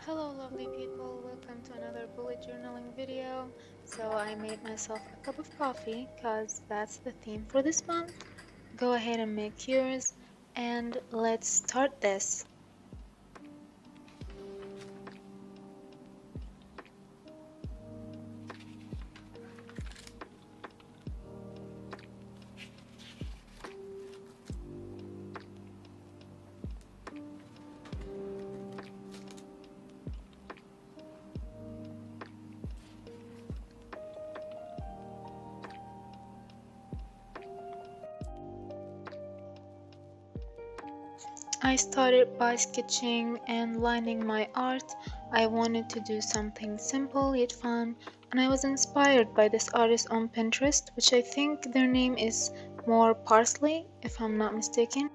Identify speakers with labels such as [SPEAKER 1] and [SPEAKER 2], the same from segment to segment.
[SPEAKER 1] Hello lovely people, welcome to another bullet journaling video. So I made myself a cup of coffee cause that's the theme for this month. Go ahead and make yours and let's start this. I started by sketching and lining my art. I wanted to do something simple yet fun, and I was inspired by this artist on Pinterest, which I think their name is More Parsley, if I'm not mistaken.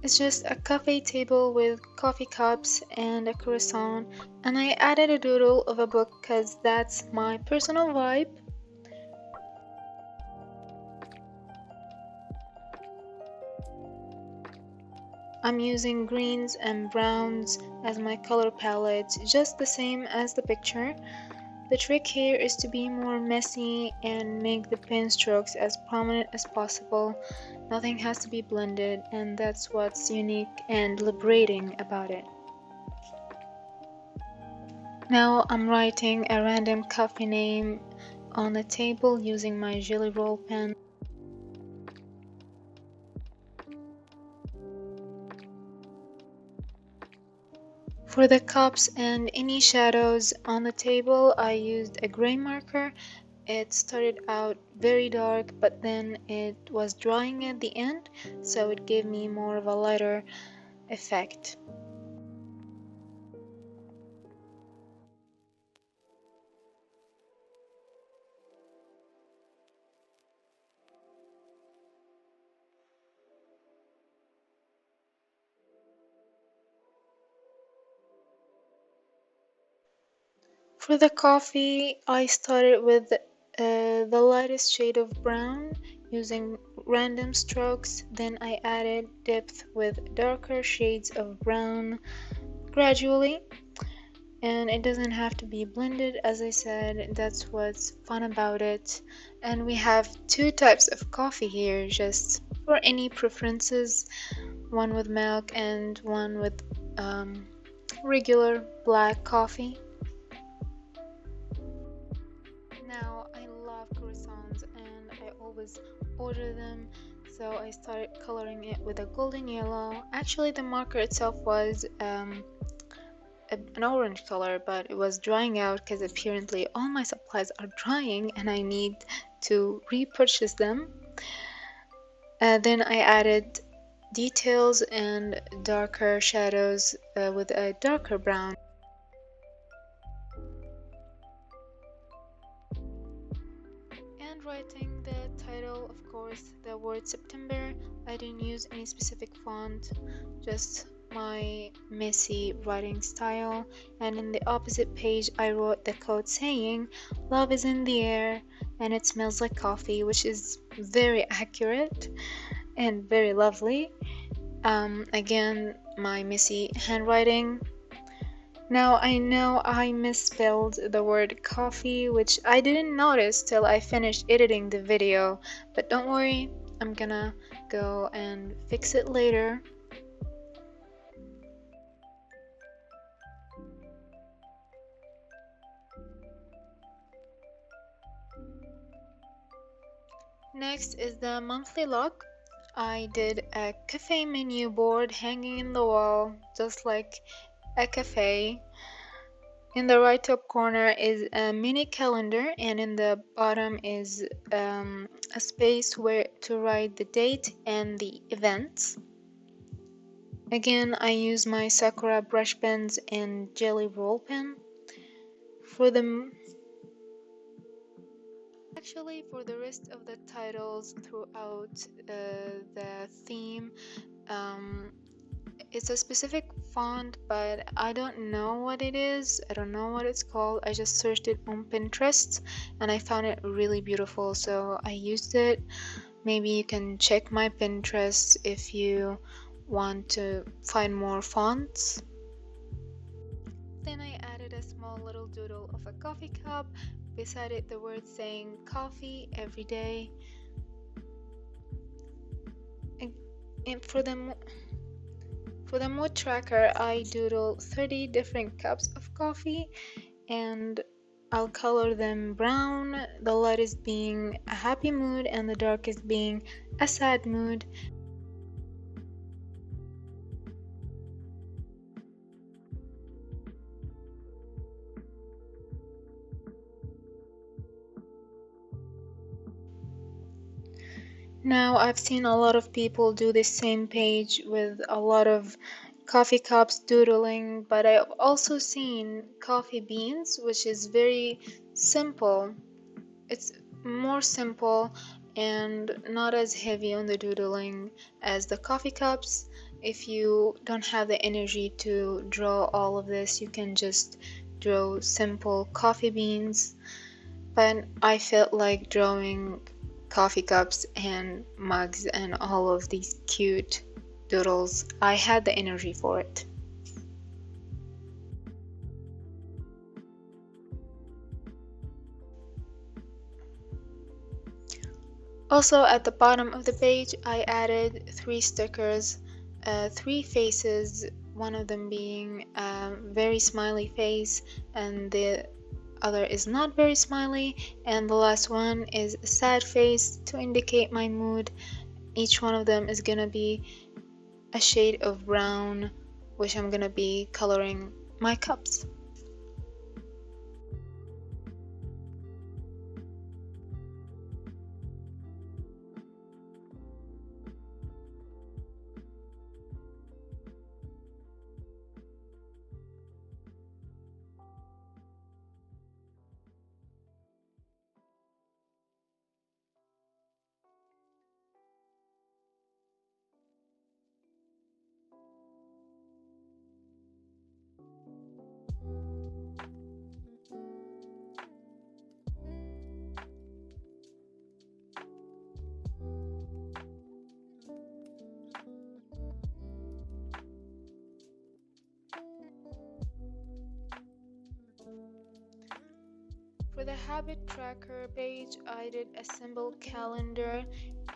[SPEAKER 1] It's just a cafe table with coffee cups and a croissant, and I added a doodle of a book because that's my personal vibe. I'm using greens and browns as my color palette, just the same as the picture. The trick here is to be more messy and make the pen strokes as prominent as possible. Nothing has to be blended, and that's what's unique and liberating about it. Now I'm writing a random coffee name on the table using my Jelly Roll pen. For the cups and any shadows on the table, I used a gray marker. It started out very dark, but then it was drying at the end, so it gave me more of a lighter effect. For the coffee, I started with the lightest shade of brown using random strokes. Then I added depth with darker shades of brown gradually. And it doesn't have to be blended, as I said, that's what's fun about it. And we have two types of coffee here, just for any preferences, one with milk and one with regular black coffee. Now, I love croissants and I always order them, so I started coloring it with a golden yellow. Actually, the marker itself was an orange color, but it was drying out because apparently all my supplies are drying and I need to repurchase them. Then I added details and darker shadows with a darker brown. And writing the title, of course, the word September. I didn't use any specific font, just my messy writing style. And in the opposite page, I wrote the quote saying, "Love is in the air and it smells like coffee," which is very accurate and very lovely. Again, my messy handwriting. Now I know I misspelled the word coffee, which I didn't notice till I finished editing the video, but don't worry, I'm gonna go and fix it later. Next is the monthly log. I did a cafe menu board hanging in the wall, just like a cafe. In the right top corner is a mini calendar, and in the bottom is a space where to write the date and the events. Again, I use my Sakura brush pens and Jelly Roll pen. For the for the rest of the titles throughout the theme, um, It's a specific font, but I don't know what it is. I don't know what it's called. I just searched it on Pinterest and I found it really beautiful, so I used it. Maybe you can check my Pinterest if you want to find more fonts. Then I added a small little doodle of a coffee cup. Beside it, the word saying coffee every day. And for the mood tracker, I doodle 30 different cups of coffee and I'll color them brown, the lightest being a happy mood and the darkest being a sad mood. Now I've seen a lot of people do this same page with a lot of coffee cups doodling, but I've also seen coffee beans, which is very simple. It's more simple and not as heavy on the doodling as the coffee cups. If you don't have the energy to draw all of this, you can just draw simple coffee beans. But I felt like drawing coffee cups and mugs and all of these cute doodles. I had the energy for it. Also, at the bottom of the page, I added 3 stickers, 3 faces, one of them being a very smiley face and the other is not very smiley, and the last one is a sad face to indicate my mood. Each one of them is gonna be a shade of brown, which I'm gonna be coloring my cups. For the habit tracker page, I did a symbol calendar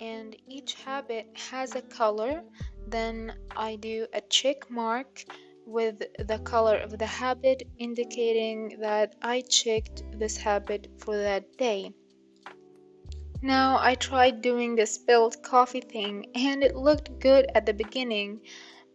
[SPEAKER 1] and each habit has a color. Then I do a check mark with the color of the habit indicating that I checked this habit for that day. Now I tried doing the spilled coffee thing and it looked good at the beginning,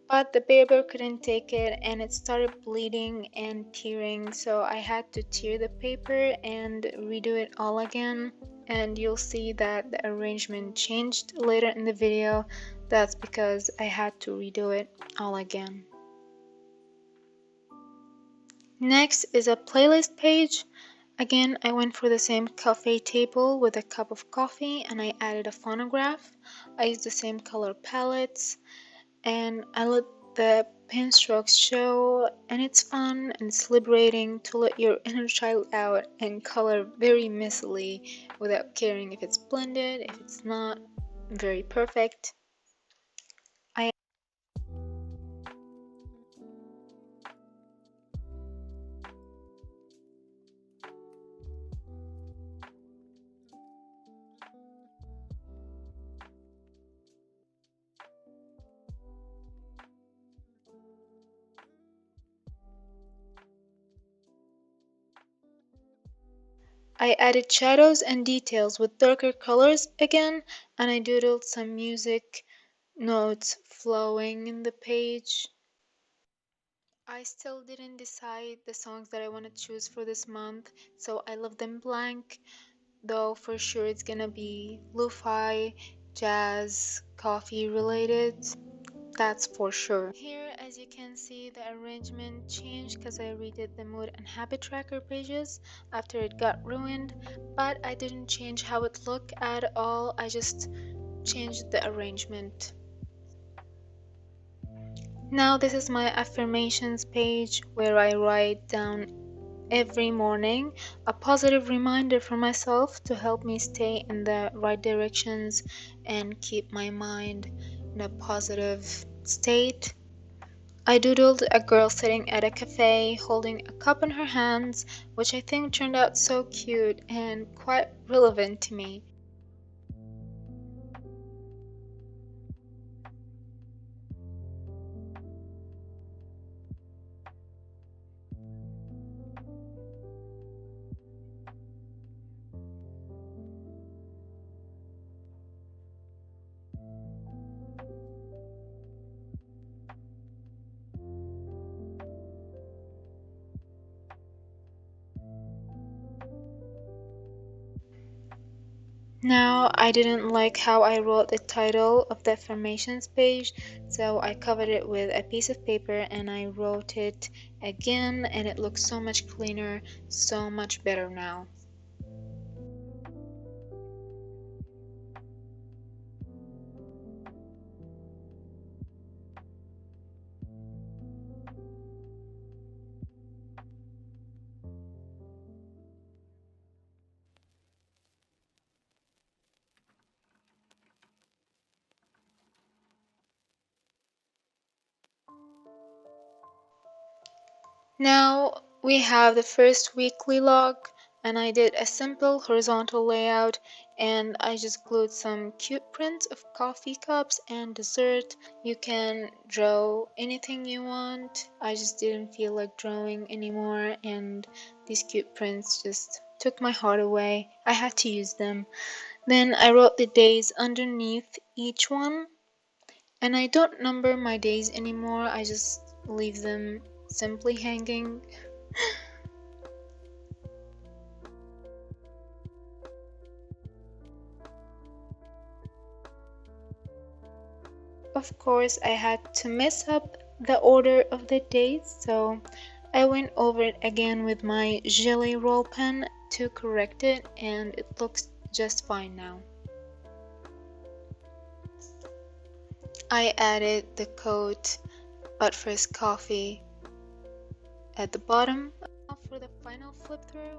[SPEAKER 1] but the paper couldn't take it and it started bleeding and tearing, so I had to tear the paper and redo it all again. And you'll see that the arrangement changed later in the video. That's because I had to redo it all again. Next is a playlist page. Again, I went for the same cafe table with a cup of coffee and I added a phonograph. I used the same color palettes and I let the pen strokes show, and it's fun and it's liberating to let your inner child out and color very messily without caring if it's blended, if it's not very perfect. I added shadows and details with darker colors again, and I doodled some music notes flowing in the page. I still didn't decide the songs that I want to choose for this month, so I left them blank, though for sure it's gonna be lo-fi, jazz, coffee related. That's for sure. Here, as you can see, the arrangement changed because I redid the mood and habit tracker pages after it got ruined, but I didn't change how it looked at all. I just changed the arrangement. Now this is my affirmations page where I write down every morning a positive reminder for myself to help me stay in the right directions and keep my mind in a positive state. I doodled a girl sitting at a cafe holding a cup in her hands, which I think turned out so cute and quite relevant to me. Now, I didn't like how I wrote the title of the affirmations page, so I covered it with a piece of paper and I wrote it again, and it looks so much cleaner, so much better now. Now we have the first weekly log, and I did a simple horizontal layout, and I just glued some cute prints of coffee cups and dessert. You can draw anything you want. I just didn't feel like drawing anymore, and these cute prints just took my heart away. I had to use them. Then I wrote the days underneath each one, and I don't number my days anymore. I just leave them simply hanging. Of course, I had to mess up the order of the dates, so I went over it again with my Jelly Roll pen to correct it, and it looks just fine now. I added the quote, "But first coffee," at the bottom. For the final flip through,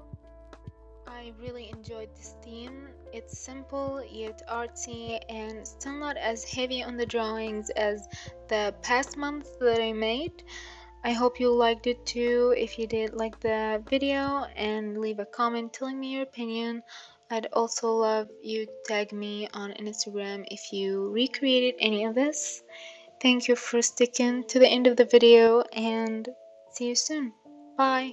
[SPEAKER 1] I really enjoyed this theme. It's simple yet artsy and still not as heavy on the drawings as the past months that I made. I hope you liked it too. If you did like the video, and leave a comment telling me your opinion. I'd also love you to tag me on Instagram if you recreated any of this. Thank you for sticking to the end of the video, and see you soon. Bye.